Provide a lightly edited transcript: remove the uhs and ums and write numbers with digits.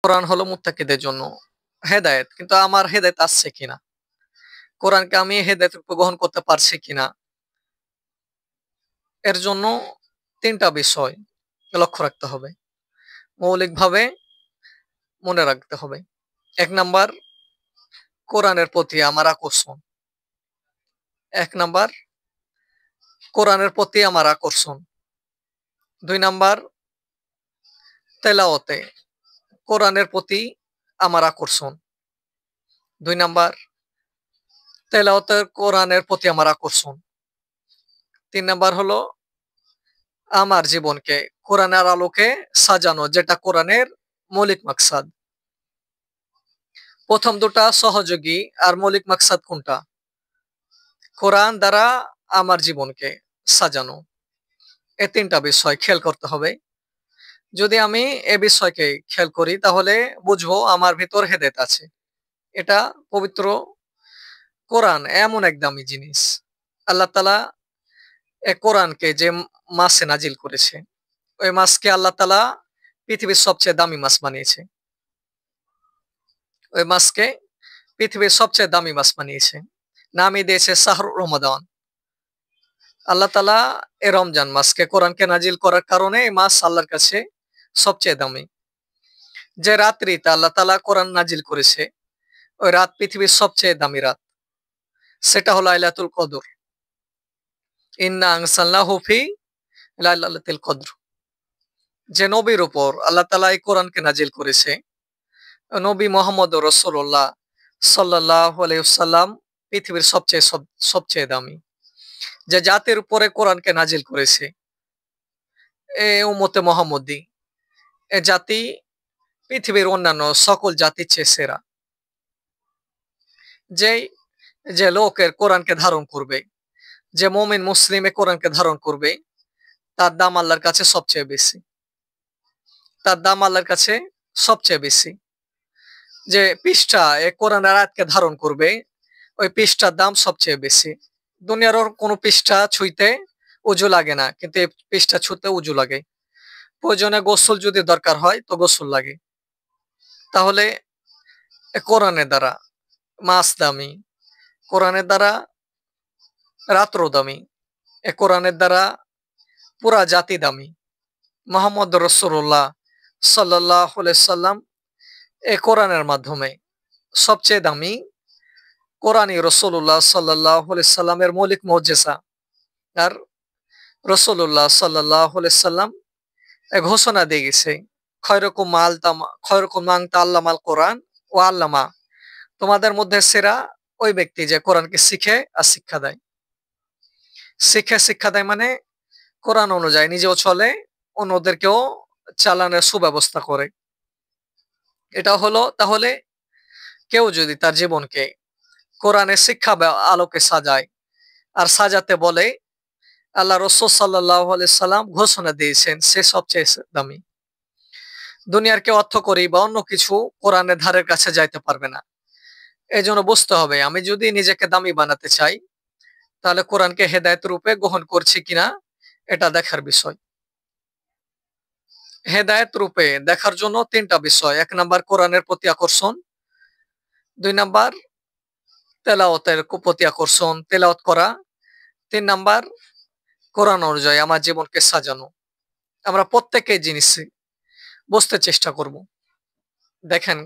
কোরআন হলো মুত্তাকিদের জন্য হেদায়েত। কিন্তু আমার হেদায়েত আসছে কিনা? কোরআনকে আমি হেদায়েত রূপে গ্রহণ করতে পারছি কিনা? এর জন্য ৩ টা বিষয় লক্ষ্য রাখতে হবে। মৌলিকভাবে মনে রাখতে হবে। ১ নাম্বার কোরআনের প্রতি আমার আকর্ষণ। ১ নাম্বার কোরআনের প্রতি আমার আকর্ষণ। ২ নাম্বার তেলাওয়াতে কোরআনের প্রতি আমার আকর্ষণ। ২ নাম্বার তেলাওয়াতের কোরআনের প্রতি আমার আকর্ষণ। ৩ নাম্বার হলো আমার জীবনকে কোরআনের আলোকে সাজানো, যেটা কোরআনের মৌলিক মাকসাদ। ১ম ২ টা সহযোগী আর মৌলিক মাকসাদ কোনটা? কোরআন দ্বারা আমার জীবনকে সাজানো। এই ৩ টা বিষয় খেয়াল করতে হবে। যদি আমি এ বিষয়কে খেয়াল করি তাহলে বুঝবো আমার ভিতর হেদায়েত আছে। এটা পবিত্র কোরআন এমন এক দামি জিনিস। আল্লাহ তাআলা কোরআনকে যে মাসে নাজিল করেছে, ওই মাসকে আল্লাহ তাআলা পৃথিবীর সবচেয়ে দামি মাস বানিয়েছে। ওই মাসকে পৃথিবীর সবচেয়ে দামি মাস বানিয়েছে। নামই দিয়েছে শাহরুর রমাদান। আল্লাহ তাআলা এই রমজান মাসকে কোরআনকে নাজিল করার কারণে এই মাস আল্লাহর কাছে সবচেয়ে দামি। যে রাত্রিতে আল্লাহ তাআলা কোরআন নাজিল করেছে, ওই রাত পৃথিবীর সবচেয়ে দামি রাত। সেটা হলো লাইলাতুল কদর। ইন্না আনসালনাহু ফি লাইলাতুল কদর। যে নবীর উপর আল্লাহ তাআলা এই কোরআনকে নাজিল করেছে, নবী মুহাম্মদুর রাসূলুল্লাহ সাল্লাল্লাহু আলাইহি ওয়াসাল্লাম পৃথিবীর সবচেয়ে দামি। যে জাতির উপরে কোরআনকে নাজিল করেছে, এ উম্মতে মুহাম্মদী। এ জাতি পৃথিবীর অন্যান্য সকল জাতির চেয়ে সেরা। যেই যে লোকের কোরআনকে ধারণ করবে, যে মুমিন মুসলিম এ কোরআনকে ধারণ করবে, তার দাম আল্লাহর কাছে সবচেয়ে বেশি। তার দাম আল্লাহর কাছে সবচেয়ে বেশি। যে পৃষ্ঠা এ কোরআনের আয়াতকে ধারণ করবে, ওই পৃষ্ঠার দাম সবচেয়ে বেশি। দুনিয়ার ওর কোনো পৃষ্ঠা ছুঁইতে উজু লাগে না, কিন্তু এই পৃষ্ঠা ছুঁতে উজু লাগে। প্রয়োজনে গোসল যদি দরকার হয় তো গোসল লাগে। তাহলে কোরআনের দ্বারা মাস দামি, কোরআনের দ্বারা রাত্র দামি, এ কোরআনের দ্বারা পুরা জাতি দামি। মোহাম্মদ রসুল্লাহ সাল্লাহ সাল্লাম এ কোরআনের মাধ্যমে সবচেয়ে দামি। কোরআনই রসুল্লাহ সাল্লাহ সাল্লামের মৌলিক মুজিজা। আর রসুল্লাহ সাল্লাহ সাল্লাম ঘোষণা দিয়ে গেছে, খয়রকুম মান তাআল্লামাল কোরআন ওয়া আল্লামা। তোমাদের মধ্যে সেরা ওই ব্যক্তি যে কোরআনকে শিখে আর শিক্ষা দেয়। শিক্ষা দেয় মানে কোরআন অনুযায়ী নিজেও চলে, অন্যদেরকেও চালানোর সুব্যবস্থা করে। এটা হলো, তাহলে কেউ যদি তার জীবনকে কোরআনের শিক্ষা আলোকে সাজায় আর সাজাতে বলে, আল্লাহ রাসূল সাল্লাল্লাহু আলাইহি সাল্লাম ঘোষণা দিয়েছেন সে সবচেয়ে দামি। দুনিয়ার কেউ অর্থ করি বা অন্য কিছু কোরআনের ধারের কাছে যাইতে পারবে না। এই জন্য বুঝতে হবে, আমি যদি নিজেকে দামি বানাতে চাই তাহলে কোরআনকে হেদায়েত রূপে গ্রহণ করছি কিনা এটা দেখার বিষয়। হেদায়েত রূপে দেখার জন্য ৩ টা বিষয়। ১ নাম্বার কোরআনের প্রতি আকর্ষণ। ২ নাম্বার তেলাওয়াতের প্রতি আকর্ষণ, তেলাওয়াত করা। ৩ নাম্বার কোরআন অনুযায়ী আমার জীবনকে সাজানো। আমরা প্রত্যেক এই জিনিস বুঝতে চেষ্টা করব। দেখেন